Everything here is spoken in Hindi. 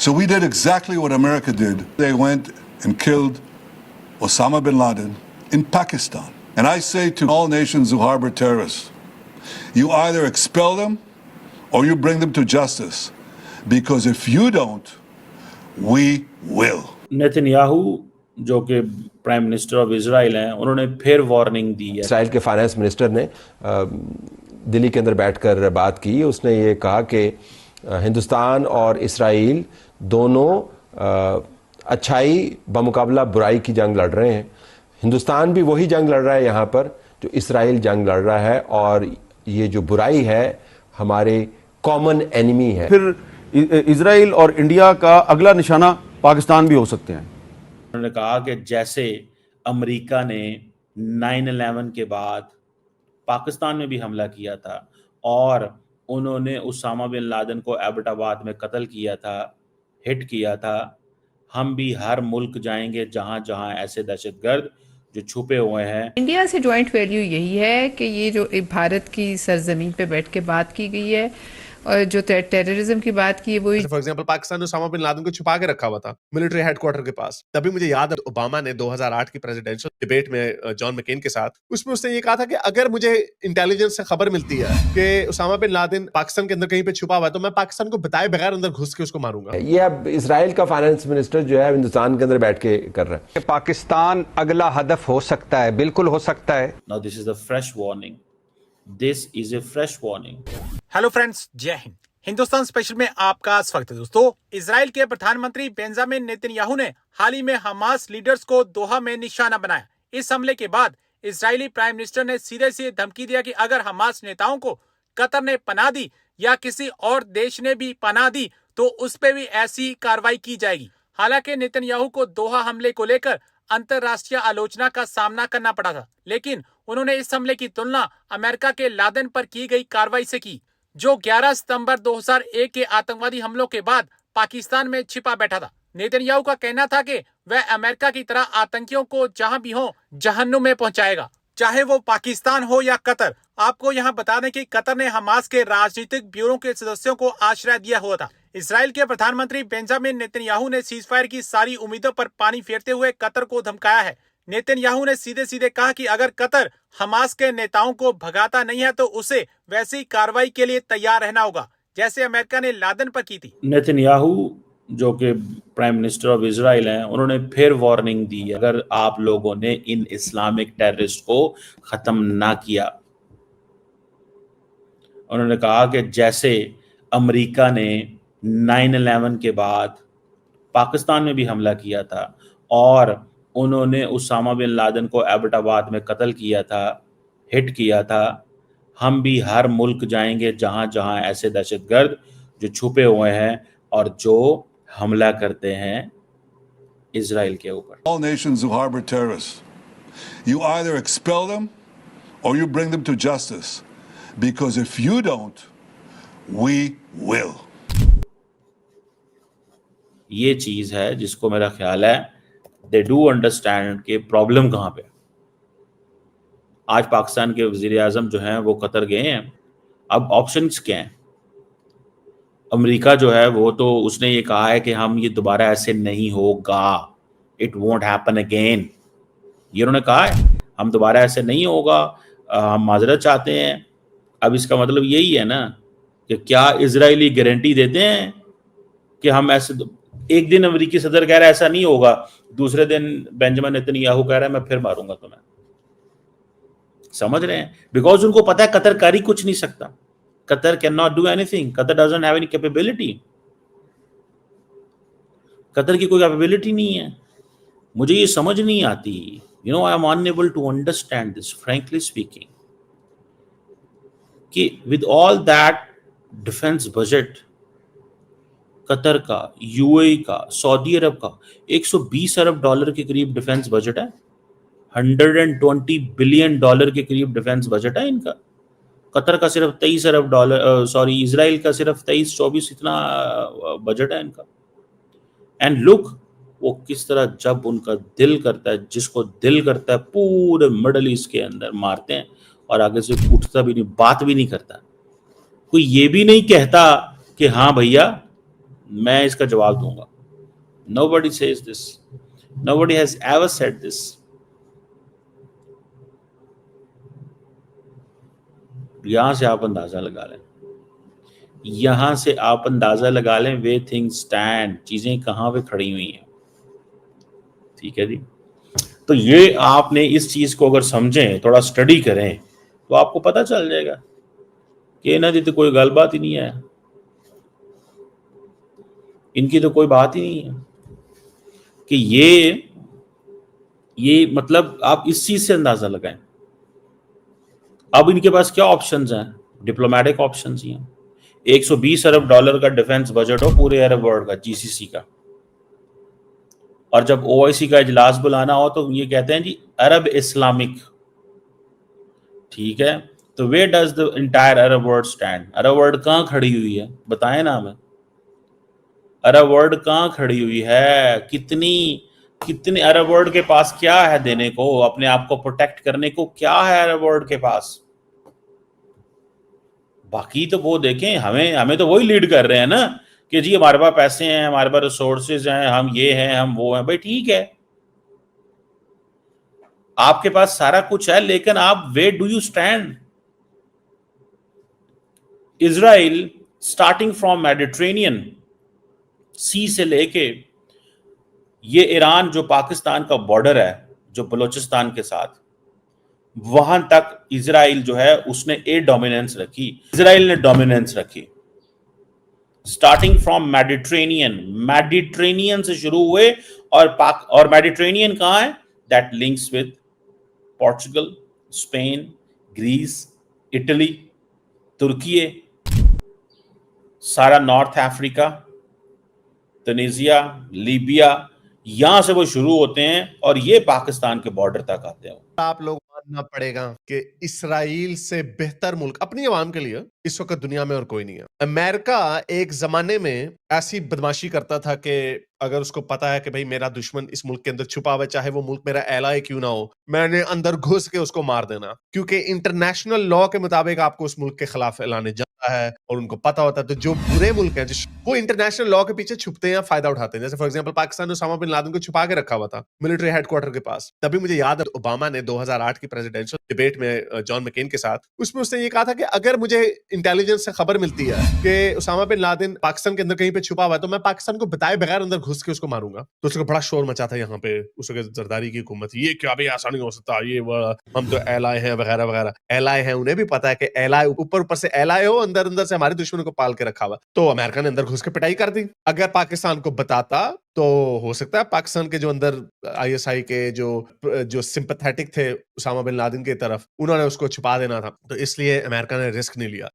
So we did exactly what America did. They went and killed Osama bin Laden in Pakistan. And I say to all nations who harbor terrorists, you either expel them or you bring them to justice. Because if you don't, we will. Netanyahu जो कि प्राइम मिनिस्टर ऑफ इजराइल हैं, उन्होंने फिर वार्निंग दी है। इसराइल के फाइनेंस मिनिस्टर ने दिल्ली के अंदर बैठकर बात की। उसने ये कहा कि हिंदुस्तान और इसराइल दोनों अच्छाई बमुकाबला बुराई की जंग लड़ रहे हैं। हिंदुस्तान भी वही जंग लड़ रहा है यहाँ पर जो इसराइल जंग लड़ रहा है, और ये जो बुराई है हमारे कॉमन एनिमी है। फिर इसराइल और इंडिया का अगला निशाना पाकिस्तान भी हो सकते हैं। उन्होंने कहा कि जैसे अमेरिका ने 9/11 के बाद पाकिस्तान में भी हमला किया था और उन्होंने उसामा बिन लादेन को एबटाबाद में कत्ल किया था, हिट किया था, हम भी हर मुल्क जाएंगे जहां जहां ऐसे दहशतगर्द जो छुपे हुए हैं। इंडिया से जॉइंट वैल्यू यही है कि ये जो भारत की सरजमीन पे बैठ के बात की गई है और जो टेररिज्म की बात की है वो फॉर एग्जांपल पाकिस्तान ने उसामा बिन लादेन को छुपा के रखा हुआ था मिलिट्री हेडक्वार्टर के पास। तभी मुझे याद है ओबामा ने 2008 की प्रेसिडेंशियल डिबेट में जॉन मैकेन के साथ, उसमें उसने ये कहा था कि अगर मुझे इंटेलिजेंस से खबर मिलती है कि उसामा बिन लादेन पाकिस्तान के अंदर कहीं पे छुपा हुआ है तो मैं पाकिस्तान को बताए बगैर अंदर घुस के उसको मारूंगा। ये अब इसराइल का फाइनेंस मिनिस्टर जो है हिंदुस्तान के अंदर बैठ के कर रहा है। पाकिस्तान अगला हदफ हो सकता है, बिल्कुल हो सकता है। Now this is the fresh warning, this is a fresh warning. Hello friends, जय हिंद। हिंदुस्तान स्पेशल में आपका स्वागत है। दोस्तों, इजराइल के प्रधानमंत्री बेंजामिन नेतन्याहू ने हाल ही में हमास लीडर्स को दोहा में निशाना बनाया। इस हमले के बाद इजरायली प्राइम मिनिस्टर ने सीधे सीधे धमकी दिया कि अगर हमास नेताओं को कतर ने पनाह दी या किसी और देश ने भी पनाह दी तो उस पर भी ऐसी कार्रवाई की जाएगी। हालांकि नेतन्याहू को दोहा हमले को लेकर अंतरराष्ट्रीय आलोचना का सामना करना पड़ा था, लेकिन उन्होंने इस हमले की तुलना अमेरिका के लादेन पर की गई कार्रवाई से की, जो 11 सितंबर 2001 के आतंकवादी हमलों के बाद पाकिस्तान में छिपा बैठा था। नेतन्याहू का कहना था कि वह अमेरिका की तरह आतंकियों को जहां भी हो जहन्नुम में पहुंचाएगा, चाहे वो पाकिस्तान हो या कतर। आपको यहां बता दें कि कतर ने हमास के राजनीतिक ब्यूरो के सदस्यों को आश्रय दिया हुआ था। इजराइल के प्रधानमंत्री बेंजामिन नेतन्याहू ने सीजफायर की सारी उम्मीदों पर पानी फेरते हुए कतर को धमकाया है। नेतन्याहू ने सीधे सीधे कहा कि अगर कतर हमास के नेताओं को भगाता नहीं है तो उसे वैसी कार्रवाई के लिए तैयार रहना होगा जैसे अमेरिका ने लादेन पर की थी। नेतन्याहू जो कि प्राइम मिनिस्टर ऑफ इजराइल हैं, उन्होंने फिर वार्निंग दी, अगर आप लोगों ने इन इस्लामिक टेररिस्ट को खत्म ना किया। उन्होंने कहा कि जैसे अमेरिका ने 9/11 के बाद पाकिस्तान में भी हमला किया था और उन्होंने उसामा बिन लादेन को एबटाबाद में कत्ल किया था, हिट किया था, हम भी हर मुल्क जाएंगे जहां जहां ऐसे दहशतगर्द जो छुपे हुए हैं और जो हमला करते हैं इजराइल के ऊपर। All nations who harbor terrorists, you either expel them or you bring them to justice. Because if you don't, we will. ये चीज है जिसको मेरा ख्याल है दे डू अंडरस्टैंड कि प्रॉब्लम कहां पे। आज पाकिस्तान के वजीर आजम जो हैं वो कतर गए हैं। अब ऑप्शंस क्या हैं? अमेरिका जो है वो तो उसने ये कहा है कि हम ये दोबारा ऐसे नहीं होगा, इट वोंट हैपन अगेन। ये उन्होंने कहा है हम दोबारा ऐसे नहीं होगा, हम माजरत चाहते हैं। अब इसका मतलब यही है ना कि क्या इजरायली गारंटी देते हैं कि हम ऐसे, एक दिन अमेरिकी सदर कह रहा है ऐसा नहीं होगा, दूसरे दिन बेंजामिन नेतन्याहू कह रहा है मैं फिर मारूंगा तुम्हें। समझ रहे हैं? बिकॉज उनको पता है कतर कर ही कुछ नहीं सकता। Qatar can not do anything. Qatar doesn't have any capability. Qatar की कोई कैपेबिलिटी नहीं है। मुझे ये समझ नहीं आती, you know, I am unable to understand this frankly speaking, कि with all that defence budget Qatar का, यूएई का, सऊदी अरब का 120 अरब डॉलर के करीब डिफेंस बजट है। 120 बिलियन डॉलर के करीब डिफेंस बजट है इनका। कतर का सिर्फ 23 अरब डॉलर, सॉरी इजराइल का सिर्फ 23-24 इतना बजट है इनका। एंड लुक वो किस तरह जब उनका दिल करता है, जिसको दिल करता है पूरे मिडल ईस्ट के अंदर मारते हैं और आगे से उठता भी नहीं, बात भी नहीं करता। कोई ये भी नहीं कहता कि हाँ भैया मैं इसका जवाब दूंगा। Nobody says this. Nobody has ever said this. यहां से आप अंदाजा लगा लें, यहां से आप अंदाजा लगा लें वे थिंग्स स्टैंड, चीजें कहां पे खड़ी हुई हैं। ठीक है जी। तो ये आपने इस चीज को अगर समझें, थोड़ा स्टडी करें, तो आपको पता चल जाएगा कि इन्हां दी तो कोई गलबात ही नहीं है, इनकी तो कोई बात ही नहीं है कि ये मतलब आप इस चीज से अंदाजा लगाएं। अब इनके पास क्या ऑप्शंस हैं? डिप्लोमेटिक ऑप्शंस ही हैं। 120 अरब डॉलर का डिफेंस बजट हो पूरे अरब वर्ल्ड का, जीसीसी का, और जब ओआईसी का इजलास बुलाना हो तो ये कहते हैं जी अरब इस्लामिक। ठीक है, तो where does the entire Arab world stand? Arab world कहां खड़ी हुई है, बताएं ना हमें। अरब वर्ल्ड कहां खड़ी हुई है? कितने अरब वर्ल्ड के पास क्या है देने को, अपने आप को प्रोटेक्ट करने को क्या है अरब वर्ल्ड के पास? बाकी तो वो देखें, हमें तो वही लीड कर रहे हैं ना कि जी हमारे पास पैसे हैं, हमारे पास रिसोर्सेज हैं, हम ये हैं, हम वो हैं। भाई ठीक है, आपके पास सारा कुछ है, लेकिन आप where do you stand? Israel starting from Mediterranean sea से लेके ये ईरान जो पाकिस्तान का बॉर्डर है, जो बलूचिस्तान के साथ, वहां तक इजराइल जो है उसने ए डोमिनेंस रखी, इजराइल ने डोमिनेंस रखी। स्टार्टिंग फ्रॉम मेडिटेरेनियन से शुरू हुए, और मेडिटेरेनियन कहां है? That links with Portugal, Spain, Greece, Italy, Turkey, सारा नॉर्थ अफ्रीका, तुनिसिया, लीबिया, यहां से वो शुरू होते हैं और ये पाकिस्तान के बॉर्डर तक आते हैं। आप लोग मानना पड़ेगा कि इसराइल से बेहतर मुल्क अपनी आवाम के लिए इस वक्त दुनिया में और कोई नहीं है। अमेरिका एक जमाने में ऐसी बदमाशी करता था कि अगर उसको पता है कि भाई मेरा दुश्मन इस मुल्क के अंदर छुपा हुआ है, चाहे वो मुल्क मेरा एलाय क्यों ना हो, मैंने अंदर घुस के उसको मार देना, क्योंकि इंटरनेशनल लॉ के मुताबिक आपको उस मुल्क के खिलाफ ऐलाने जाता है और उनको पता होता है। तो जो बुरे मुल्क हैं वो इंटरनेशनल लॉ के पीछे छुपते हैं, फायदा उठाते हैं। जैसे फॉर एग्जांपल पाकिस्तान ने उसामा बिन लादेन को छुपा के रखा हुआ था मिलिट्री हेडक्वार्टर के पास। तभी मुझे याद है ओबामा ने 2008 की प्रेसिडेंशियल डिबेट में जॉन मैकेन के साथ, उसमें उसने ये कहा था कि अगर मुझे इंटेलिजेंस से खबर मिलती है कि उसामा बिन लादेन पाकिस्तान के अंदर कहीं पे छुपा हुआ है, तो मैं पाकिस्तान को बताए बगैर अंदर घुस के उसको मारूंगा। तो उसको बड़ा शोर मचा था यहाँ पे, उसके जरदारी की हुकूमत, ये क्या भाई ऐसा नहीं हो सकता, ये हम तो एलाय हैं वगैरह वगैरह। एलाय हैं, उन्हें भी पता है कि एलाय ऊपर से एलाय हो, अंदर अंदर से हमारे दुश्मनों को पाल के रखा हुआ। तो अमेरिका ने अंदर घुस के पिटाई कर दी। अगर पाकिस्तान को बताता तो हो सकता है पाकिस्तान के जो अंदर आईएसआई के जो सिंपैथेटिक थे उसामा बिन लादेन की तरफ, उन्होंने उसको छुपा देना था। तो इसलिए अमेरिका ने रिस्क नहीं लिया।